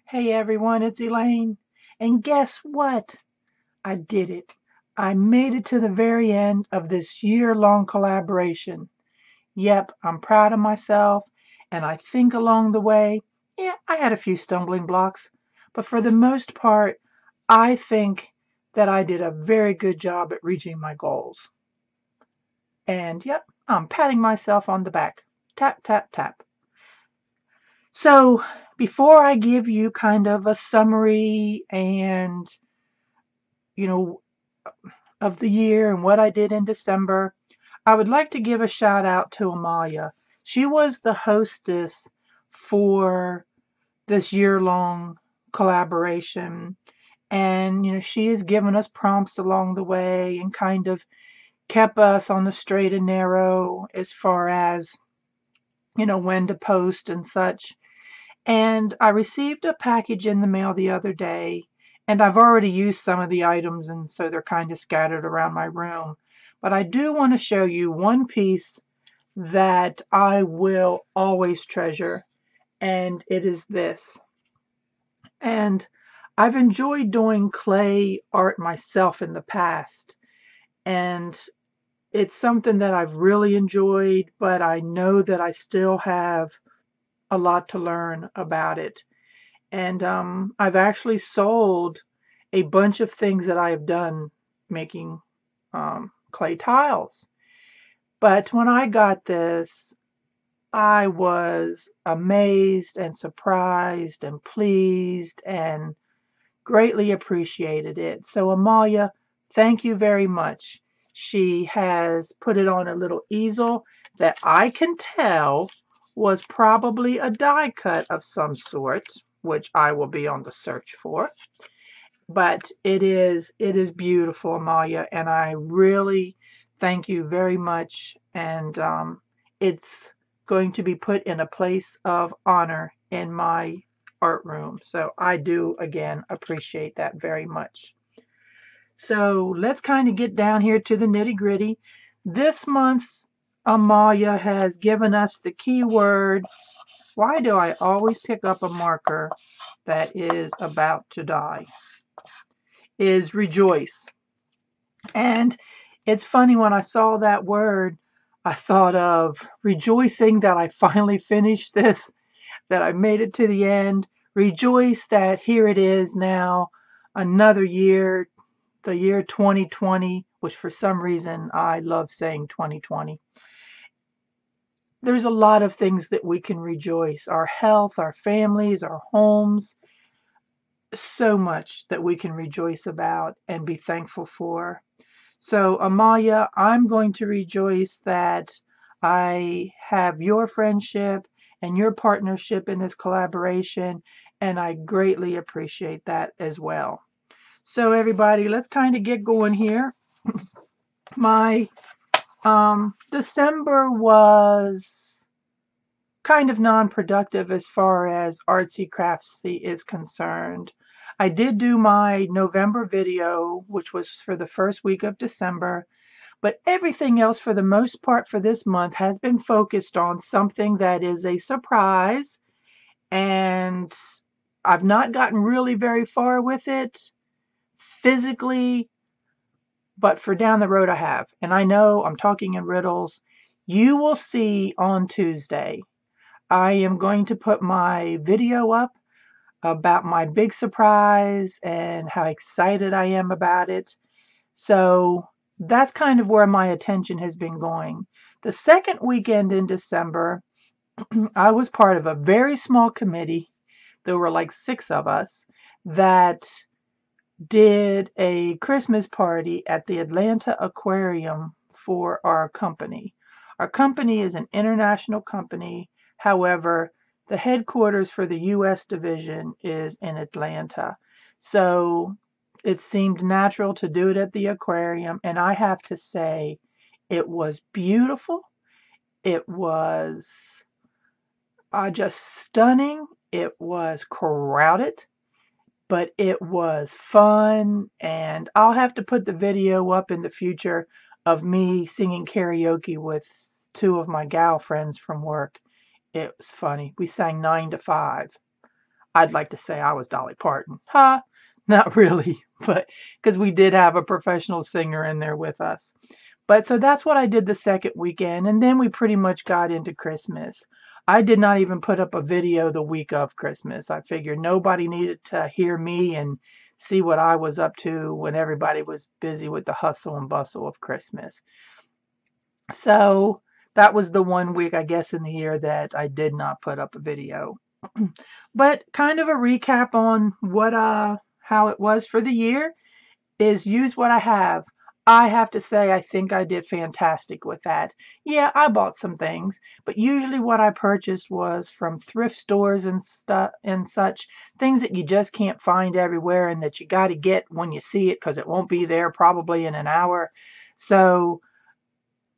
Hey everyone, it's Elaine. And guess what? I did it. I made it to the very end of this year-long collaboration. Yep, I'm proud of myself, and I think along the way, yeah, I had a few stumbling blocks, but for the most part, I think that I did a very good job at reaching my goals. And yep, I'm patting myself on the back. Tap, tap, tap. So, before I give you kind of a summary and you know, of the year and what I did in December, I would like to give a shout out to Amalia. She was the hostess for this year-long collaboration. And, she has given us prompts along the way and kind of kept us on the straight and narrow as far as, when to post and such. And I received a package in the mail the other day, and I've already used some of the items, and so they're kind of scattered around my room. But I do want to show you one piece that I will always treasure, and it is this. And I've enjoyed doing clay art myself in the past, and it's something that I've really enjoyed, but I know that I still have a lot to learn about it. And I've actually sold a bunch of things that I have done making clay tiles. But when I got this, I was amazed and surprised and pleased and greatly appreciated it. So Amalia, thank you very much. She has put it on a little easel that I can tell was probably a die cut of some sort, which I will be on the search for. But it is beautiful, Amalia, and I really thank you very much. And it's going to be put in a place of honor in my art room. So I do again appreciate that very much. So let's kind of get down here to the nitty gritty. This month, Amalia has given us the keyword. Why do I always pick up a marker that is about to die? Is rejoice. And it's funny, when I saw that word, I thought of rejoicing that I finally finished this, that I made it to the end. Rejoice that here it is now, another year, the year 2020, which for some reason I love saying 2020. There's a lot of things that we can rejoice: our health, our families, our homes, so much that we can rejoice about and be thankful for. So, Amalia, I'm going to rejoice that I have your friendship and your partnership in this collaboration, and I greatly appreciate that as well. So, everybody, let's kind of get going here. My December was kind of non-productive as far as artsy craftsy is concerned. I did do my November video, which was for the first week of December, but everything else for the most part for this month has been focused on something that is a surprise, and I've not gotten really very far with it physically, but for down the road I have. And I know I'm talking in riddles. You will see on Tuesday. I am going to put my video up about my big surprise and how excited I am about it. So that's kind of where my attention has been going. The second weekend in December, I was part of a very small committee. There were like 6 of us that did a Christmas party at the Atlanta Aquarium for our company. Our company is an international company. However, the headquarters for the U.S. division is in Atlanta. So it seemed natural to do it at the aquarium. And I have to say, it was beautiful. It was just stunning. It was crowded, but it was fun. And I'll have to put the video up in the future of me singing karaoke with 2 of my gal friends from work. It was funny. We sang 9 to 5. I'd like to say I was Dolly Parton. Huh? Not really, but because we did have a professional singer in there with us. But so that's what I did the second weekend, and then we pretty much got into Christmas. I did not even put up a video the week of Christmas. I figured nobody needed to hear me and see what I was up to when everybody was busy with the hustle and bustle of Christmas. So that was the one week, I guess, in the year that I did not put up a video. But kind of a recap on what how it was for the year is use what I have. I have to say I think I did fantastic with that. Yeah, I bought some things, but usually what I purchased was from thrift stores and stuff and such, things that you just can't find everywhere and that you got to get when you see it because it won't be there probably in an hour. So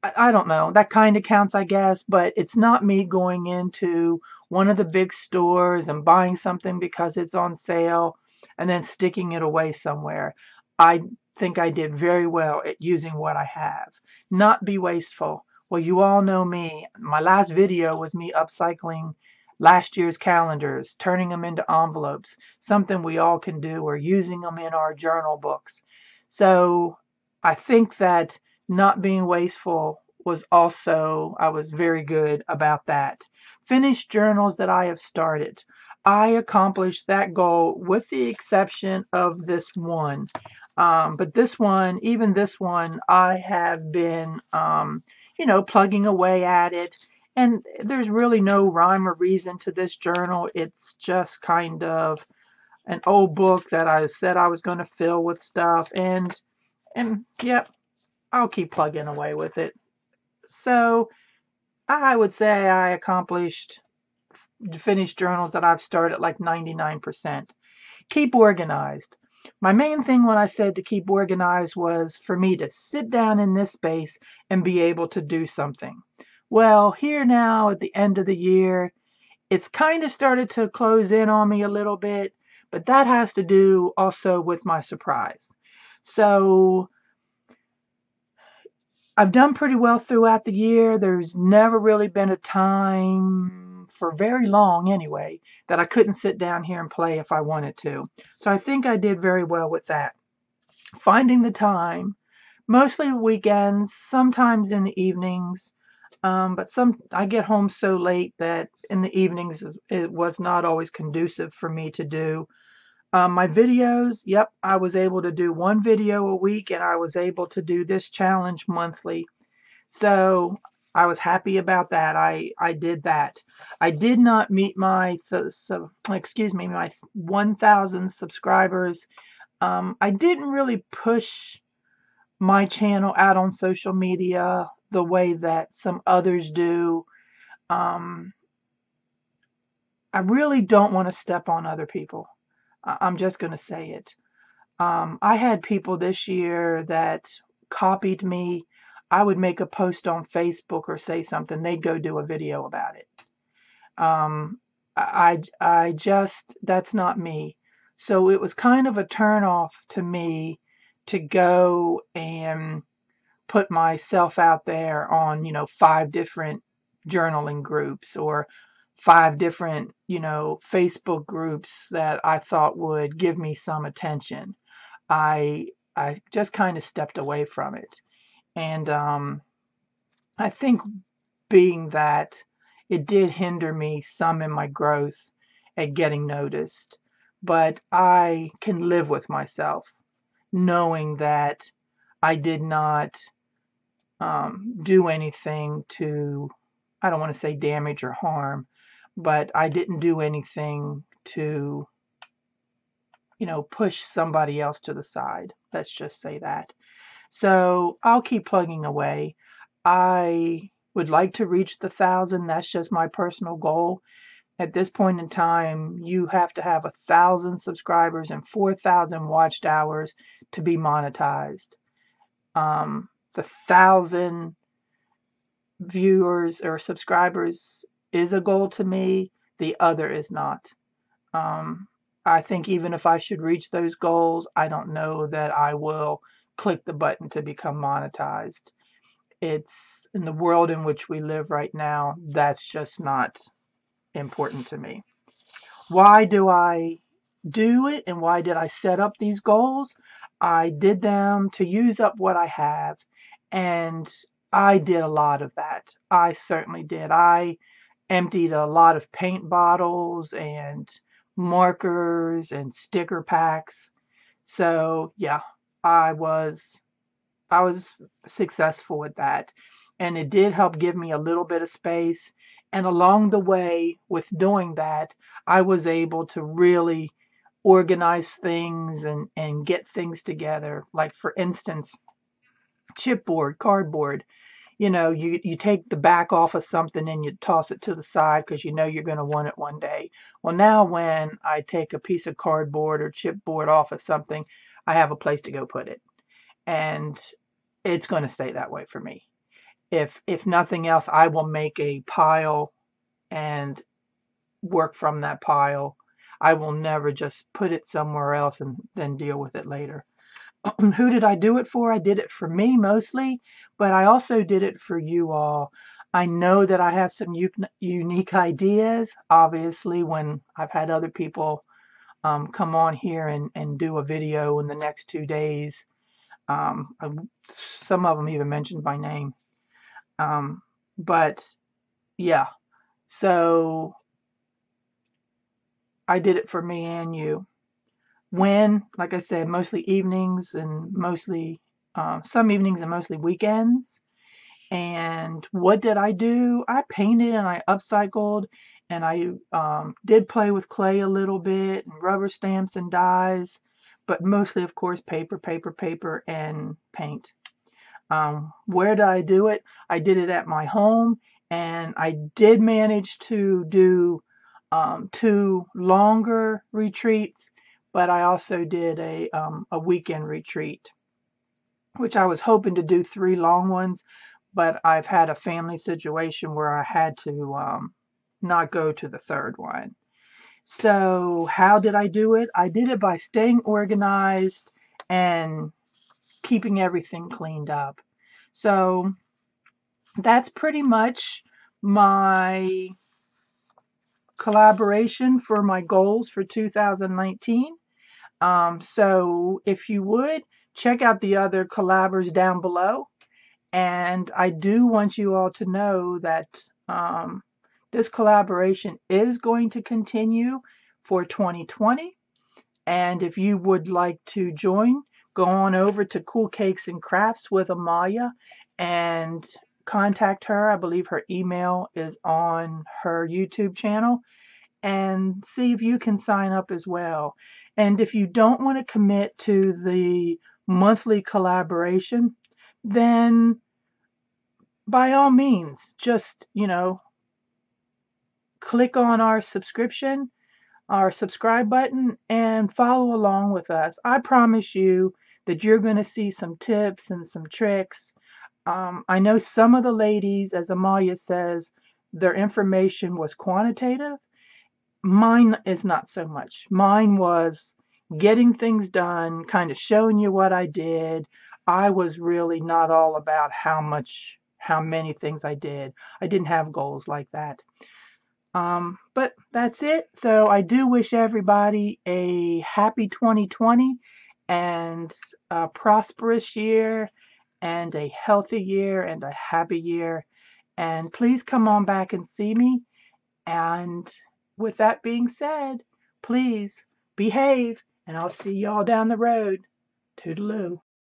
I don't know. That kind of counts, I guess, but it's not me going into one of the big stores and buying something because it's on sale and then sticking it away somewhere. I think I did very well at using what I have. Not be wasteful. Well, you all know me. My last video was me upcycling last year's calendars, turning them into envelopes, something we all can do, or using them in our journal books. So I think that not being wasteful was also, I was very good about that. Finished journals that I have started. I accomplished that goal with the exception of this one. But this one, even this one, I have been, plugging away at it. And there's really no rhyme or reason to this journal. It's just kind of an old book that I said I was going to fill with stuff. And yep, I'll keep plugging away with it. So I would say I accomplished finished journals that I've started like 99%. Keep organized. My main thing when I said to keep organized was for me to sit down in this space and be able to do something. Well, here now at the end of the year, it's kind of started to close in on me a little bit, but that has to do also with my surprise. So I've done pretty well throughout the year. There's never really been a time, for very long anyway, that I couldn't sit down here and play if I wanted to. So I think I did very well with that. Finding the time, mostly weekends, sometimes in the evenings, but I get home so late that in the evenings it was not always conducive for me to do. My videos, yep, I was able to do one video a week and I was able to do this challenge monthly. So I was happy about that. I did that. I did not meet my, my 1,000 subscribers. I didn't really push my channel out on social media the way that some others do. I really don't want to step on other people. I'm just going to say it. I had people this year that copied me. I would make a post on Facebook or say something, they'd go do a video about it. I just, that's not me. So it was kind of a turn off to me to go and put myself out there on, 5 different journaling groups or 5 different, Facebook groups that I thought would give me some attention. I just kind of stepped away from it. And I think being that it did hinder me some in my growth at getting noticed, but I can live with myself knowing that I did not do anything to, I don't want to say damage or harm, but I didn't do anything to, push somebody else to the side. Let's just say that. So I'll keep plugging away. I would like to reach the 1,000. That's just my personal goal. At this point in time, you have to have 1,000 subscribers and 4,000 watched hours to be monetized. The 1,000 viewers or subscribers is a goal to me. The other is not. I think even if I should reach those goals, I don't know that I will click the button to become monetized. It's in the world in which we live right now, that's just not important to me. Why do I do it and why did I set up these goals? I did them to use up what I have, and I did a lot of that. I certainly did. I emptied a lot of paint bottles and markers and sticker packs. So, yeah, I was I was successful with that. And it did help give me a little bit of space. And along the way, with doing that, I was able to really organize things and get things together. Like, for instance, chipboard, cardboard. You take the back off of something and you toss it to the side because you know you're going to want it one day. Well, now when I take a piece of cardboard or chipboard off of something, I have a place to go put it. And it's going to stay that way for me. If nothing else, I will make a pile and work from that pile. I will never just put it somewhere else and then deal with it later. Who did I do it for? I did it for me mostly, but I also did it for you all. I know that I have some unique ideas. Obviously, when I've had other people come on here and do a video in the next 2 days, some of them even mentioned my name. But yeah, so I did it for me and you. When, like I said, mostly evenings and mostly some evenings and mostly weekends. And what did I do? I painted and I upcycled and I did play with clay a little bit and rubber stamps and dyes, but mostly, of course, paper, paper, paper, and paint. Where did I do it? I did it at my home, and I did manage to do 2 longer retreats, but I also did a weekend retreat, which I was hoping to do 3 long ones, but I've had a family situation where I had to not go to the third one. So how did I do it? I did it by staying organized and keeping everything cleaned up. So that's pretty much my collaboration for my goals for 2019. So if you would, check out the other collabers down below. And I do want you all to know that this collaboration is going to continue for 2020. And if you would like to join, go on over to Cool Cakes and Crafts with Amaya and contact her. I believe her email is on her YouTube channel, and see if you can sign up as well. And if you don't want to commit to the monthly collaboration, then by all means, just, click on our subscribe button and follow along with us. I promise you that you're going to see some tips and some tricks. I know some of the ladies, as Amalia says, their information was quantitative. Mine is not so much. Mine was getting things done, kind of showing you what I did. I was really not all about how many things I did. I didn't have goals like that. But that's it. So I do wish everybody a happy 2020 and a prosperous year and a healthy year and a happy year. And please come on back and see me. And with that being said, please behave and I'll see y'all down the road. Toodaloo.